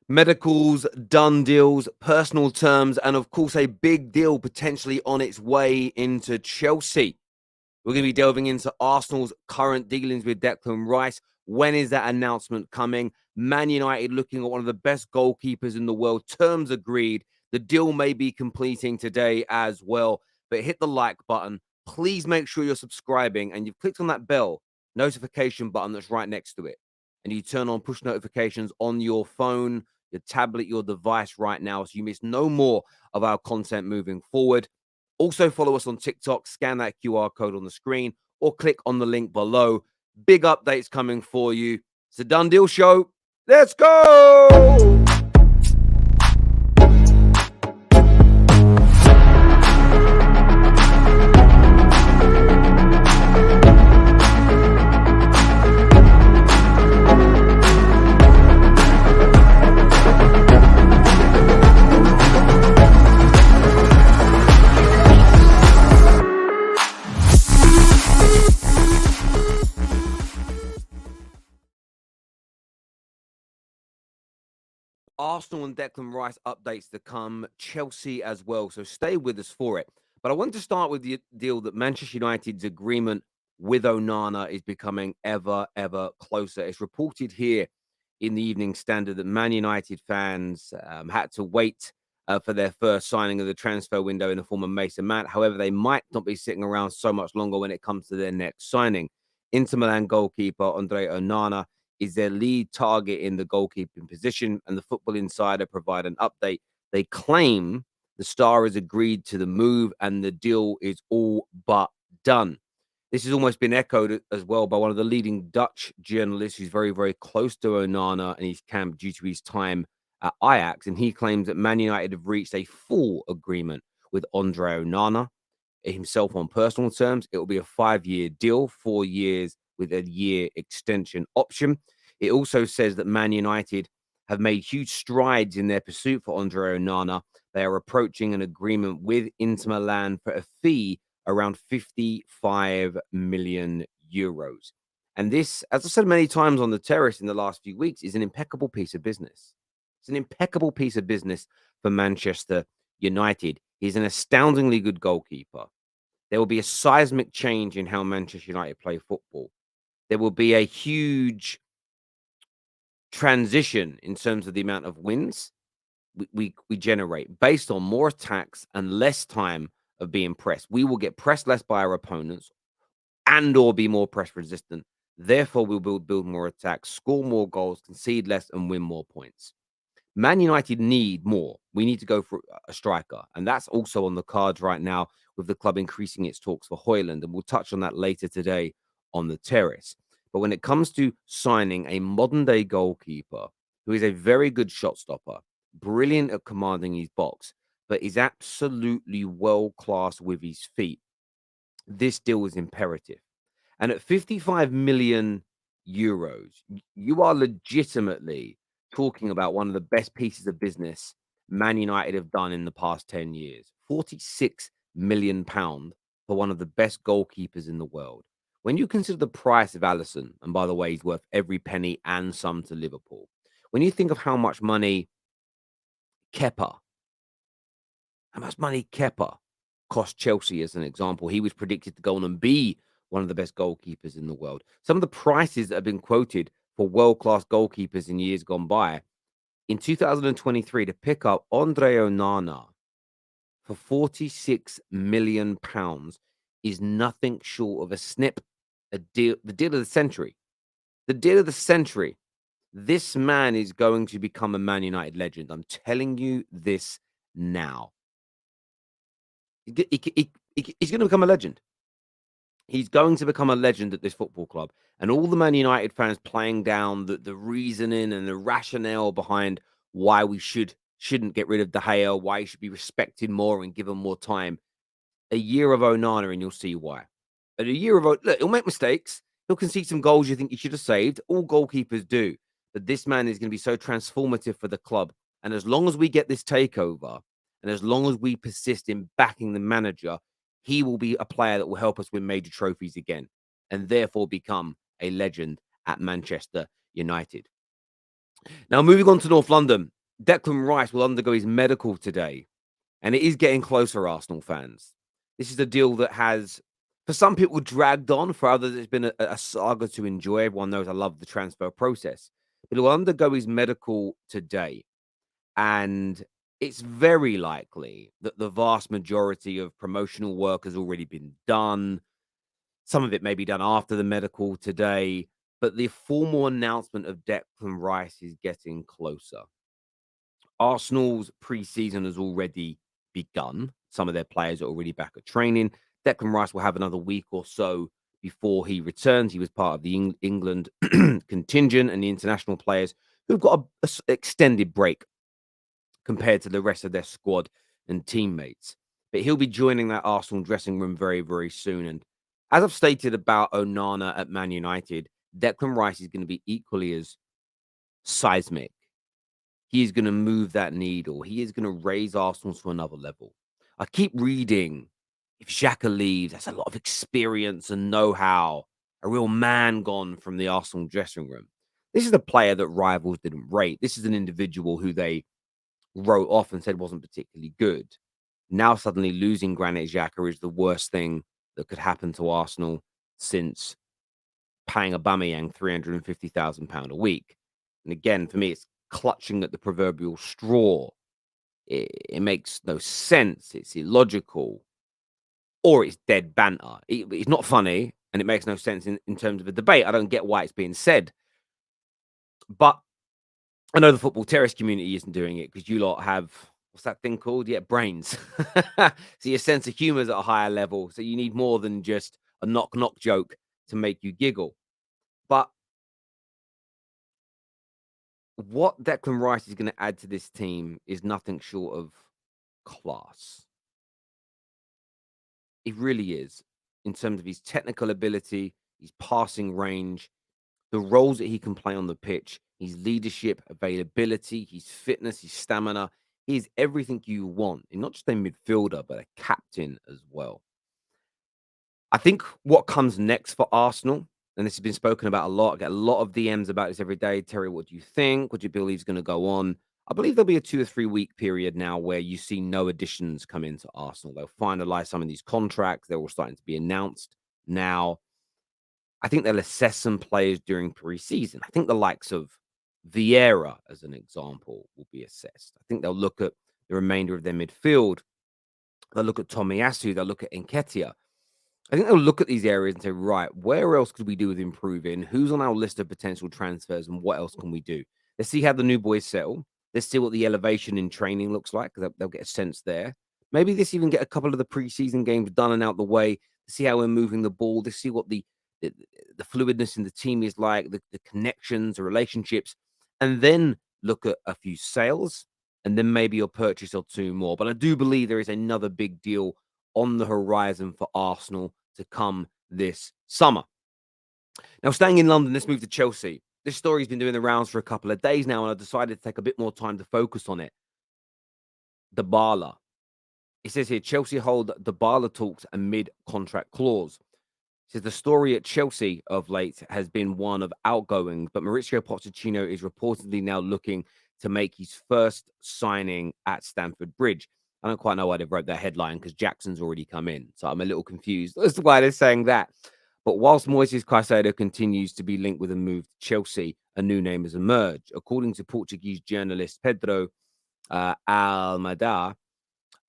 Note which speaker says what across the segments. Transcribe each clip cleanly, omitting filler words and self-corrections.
Speaker 1: Medicals, done deals, personal terms, and of course, a big deal potentially on its way into Chelsea. We're going to be delving into Arsenal's current dealings with Declan Rice. When is that announcement coming? Man United looking at one of the best goalkeepers in the world. Terms agreed. The deal may be completing today as well. But hit the like button. Please make sure you're subscribing and you've clicked on that bell notification button that's right next to it. And you turn on push notifications on your phone, your tablet, your device right now so you miss no more of our content moving forward. Also, follow us on TikTok, scan that QR code on the screen, or click on the link below. Big updates coming for you. It's a done deal show. Let's go! Arsenal and Declan Rice updates to come, Chelsea as well. So stay with us for it. But I want to start with the deal that Manchester United's agreement with Onana is becoming ever closer. It's reported here in the Evening Standard that Man United fans had to wait for their first signing of the transfer window in the form of Mason Mount. However, they might not be sitting around so much longer when it comes to their next signing. Inter Milan goalkeeper Andre Onana is their lead target in the goalkeeping position, and the Football Insider provide an update. They claim the star has agreed to the move and the deal is all but done. This has almost been echoed as well by one of the leading Dutch journalists who's very close to Onana and his camp due to his time at Ajax. And he claims that Man United have reached a full agreement with Andre Onana himself on personal terms. It will be a 5-year deal, 4 years with a year extension option. It also says that Man United have made huge strides in their pursuit for Andre Onana. They are approaching an agreement with Inter Milan for a fee around 55 million euros. And this, as I said many times on the Terrace in the last few weeks, is an impeccable piece of business. It's an impeccable piece of business for Manchester United. He's an astoundingly good goalkeeper. There will be a seismic change in how Manchester United play football. There will be a huge transition in terms of the amount of wins we generate based on more attacks and less time of being pressed. We will get pressed less by our opponents and or be more press resistant. Therefore, we'll build more attacks, score more goals, concede less, and win more points. Man United need more. We need to go for a striker. And that's also on the cards right now with the club increasing its talks for Højlund. And we'll touch on that later today on the Terrace. But when it comes to signing a modern day goalkeeper who is a very good shot stopper, brilliant at commanding his box, but is absolutely world class with his feet, this deal is imperative. And at 55 million euros, you are legitimately talking about one of the best pieces of business Man United have done in the past 10 years. 46 million pound for one of the best goalkeepers in the world. When you consider the price of Alisson, and by the way, he's worth every penny and some to Liverpool. When you think of Kepa, how much money Kepa cost Chelsea as an example, he was predicted to go on and be one of the best goalkeepers in the world. Some of the prices that have been quoted for world-class goalkeepers in years gone by, in 2023, to pick up Andre Onana for 46 million pounds is nothing short of a snip, the deal of the century. The deal of the century. This man is going to become a Man United legend. I'm telling you this now. He's going to become a legend. He's going to become a legend at this football club. And all the Man United fans playing down the reasoning and the rationale behind why we shouldn't get rid of De Gea, why he should be respected more and given more time. A year of Onana and you'll see why. At a year of look, he'll make mistakes. He'll concede some goals you think he should have saved. All goalkeepers do. But this man is going to be so transformative for the club. And as long as we get this takeover, and as long as we persist in backing the manager, he will be a player that will help us win major trophies again and therefore become a legend at Manchester United. Now, moving on to North London, Declan Rice will undergo his medical today, and it is getting closer, Arsenal fans. This is a deal that has, for some people, dragged on. For others, it's been a saga to enjoy. Everyone knows I love the transfer process. But he'll undergo his medical today, and it's very likely that the vast majority of promotional work has already been done. Some of it may be done after the medical today, but the formal announcement of Declan Rice is getting closer. Arsenal's pre-season has already begun. Some of their players are already back at training. Declan Rice will have another week or so before he returns. He was part of the England contingent and the international players who've got a extended break compared to the rest of their squad and teammates. But he'll be joining that Arsenal dressing room very, very soon. And as I've stated about Onana at Man United, Declan Rice is going to be equally as seismic. He is going to move that needle. He is going to raise Arsenal to another level. I keep reading if Xhaka leaves, that's a lot of experience and know-how, a real man gone from the Arsenal dressing room. This is a player that rivals didn't rate. This is an individual who they wrote off and said wasn't particularly good. Now suddenly losing Granit Xhaka is the worst thing that could happen to Arsenal since paying Aubameyang £350,000 a week. And again, for me, it's clutching at the proverbial straw. It makes no sense. It's illogical, or it's dead banter. It's not funny, and it makes no sense in terms of a debate. I don't get why it's being said, but I know the football terrace community isn't doing it because you lot have what's that thing called? Yeah, brains. So your sense of humor is at a higher level. So you need more than just a knock knock joke to make you giggle. But what Declan Rice is going to add to this team is nothing short of class. It really is, in terms of his technical ability, his passing range, the roles that he can play on the pitch, his leadership, availability, his fitness, his stamina. He's everything you want, and not just a midfielder, but a captain as well. I think what comes next for Arsenal, and this has been spoken about a lot. I get a lot of DMs about this every day. Terry, what do you think? What do you believe is going to go on? I believe there'll be a 2 or 3 week period now where you see no additions come into Arsenal. They'll finalize some of these contracts. They're all starting to be announced now. I think they'll assess some players during pre-season. I think the likes of Vieira, as an example, will be assessed. I think they'll look at the remainder of their midfield. They'll look at Tomiyasu. They'll look at Nketiah. I think they'll look at these areas and say, right, where else could we do with improving? Who's on our list of potential transfers and what else can we do? Let's see how the new boys settle. Let's see what the elevation in training looks like, because they'll get a sense there. Maybe let's even get a couple of the preseason games done and out the way to see how we're moving the ball, to see what the, the fluidness in the team is like, the connections, the relationships, and then look at a few sales and then maybe a purchase or two more. But I do believe there is another big deal on the horizon for Arsenal to come this summer. Now, staying in London, let's move to Chelsea. This story's been doing the rounds for a couple of days now, and I decided to take a bit more time to focus on it. Dybala. It says here, Chelsea hold Dybala talks amid contract clause. It says the story at Chelsea of late has been one of outgoings, but Mauricio Pochettino is reportedly now looking to make his first signing at Stamford Bridge. I don't quite know why they wrote that headline because Jackson's already come in. So I'm a little confused as to why they're saying that. But whilst Moises Caicedo continues to be linked with a move to Chelsea, a new name has emerged. According to Portuguese journalist Pedro Almada,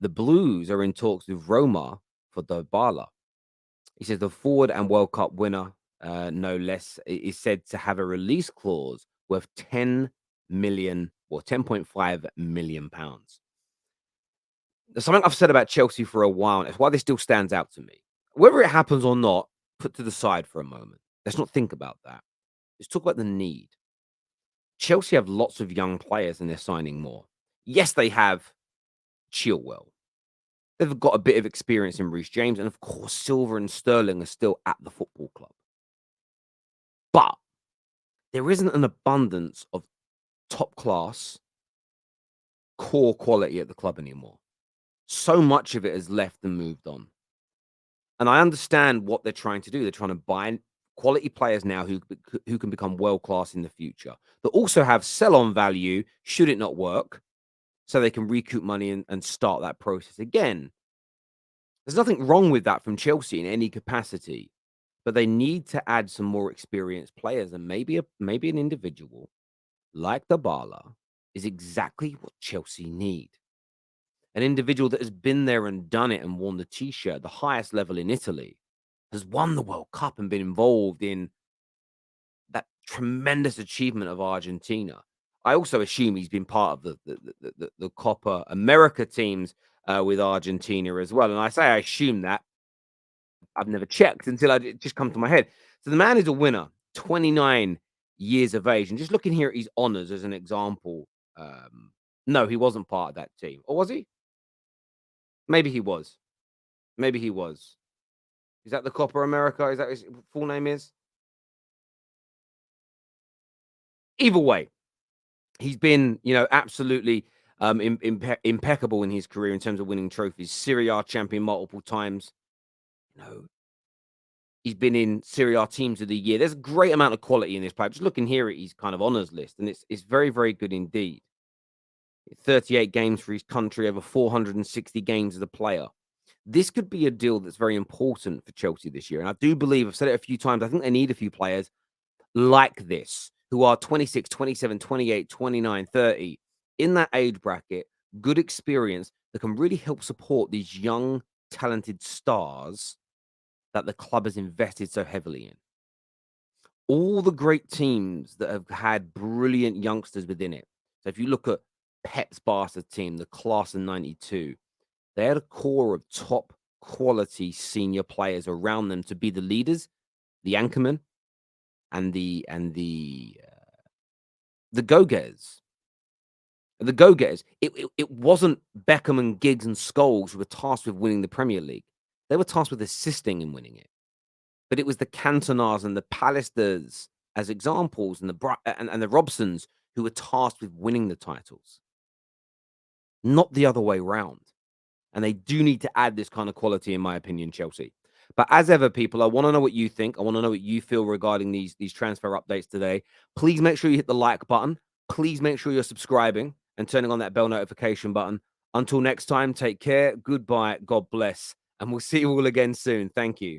Speaker 1: the Blues are in talks with Roma for Dybala. He says the forward and World Cup winner, no less, is said to have a release clause worth 10 million or 10.5 million pounds. There's something I've said about Chelsea for a while. It's why this still stands out to me. Whether it happens or not, put to the side for a moment. Let's not think about that. Let's talk about the need. Chelsea have lots of young players and they're signing more. Yes, they have Chilwell. They've got a bit of experience in Reece James. And of course, Silva and Sterling are still at the football club. But there isn't an abundance of top class core quality at the club anymore. So much of it has left and moved on. And I understand what they're trying to do. They're trying to buy quality players now who can become world class in the future, that also have sell on value should it not work, so they can recoup money and start that process again. There's nothing wrong with that from Chelsea in any capacity, but they need to add some more experienced players, and maybe an individual like Dybala is exactly what Chelsea need. An individual that has been there and done it and worn the t-shirt at the highest level in Italy, has won the World Cup and been involved in that tremendous achievement of Argentina. I also assume he's been part of the Copa America teams with Argentina as well. And I say I assume that I've never checked until it just come to my head. So the man is a winner, 29 years of age, and just looking here at his honors as an example. No, he wasn't part of that team, or was he? Maybe he was. Maybe he was. Is that the Copa America? Is that his full name is? Either way, he's been, absolutely impeccable in his career in terms of winning trophies. Serie A champion multiple times. You know, he's been in Serie A teams of the year. There's a great amount of quality in this player. Just looking here at his kind of honors list, and it's very, very good indeed. 38 games for his country, over 460 games as a player. This could be a deal that's very important for Chelsea this year. And I do believe, I've said it a few times, I think they need a few players like this who are 26, 27, 28, 29, 30 in that age bracket, good experience that can really help support these young, talented stars that the club has invested so heavily in. All the great teams that have had brilliant youngsters within it. So if you look at Pep's Barca team, the class of 92, they had a core of top quality senior players around them to be the leaders, the anchormen, and the go-getters. The go-getters. It wasn't Beckham and Giggs and Scholes who were tasked with winning the Premier League. They were tasked with assisting in winning it. But it was the Cantonars and the Pallisters as examples, and the Robsons who were tasked with winning the titles, not the other way round. And they do need to add this kind of quality, in my opinion, Chelsea. But as ever, people, I want to know what you think. I want to know what you feel regarding these transfer updates today. Please make sure you hit the like button. Please make sure you're subscribing and turning on that bell notification button. Until next time, take care. Goodbye. God bless. And we'll see you all again soon. Thank you.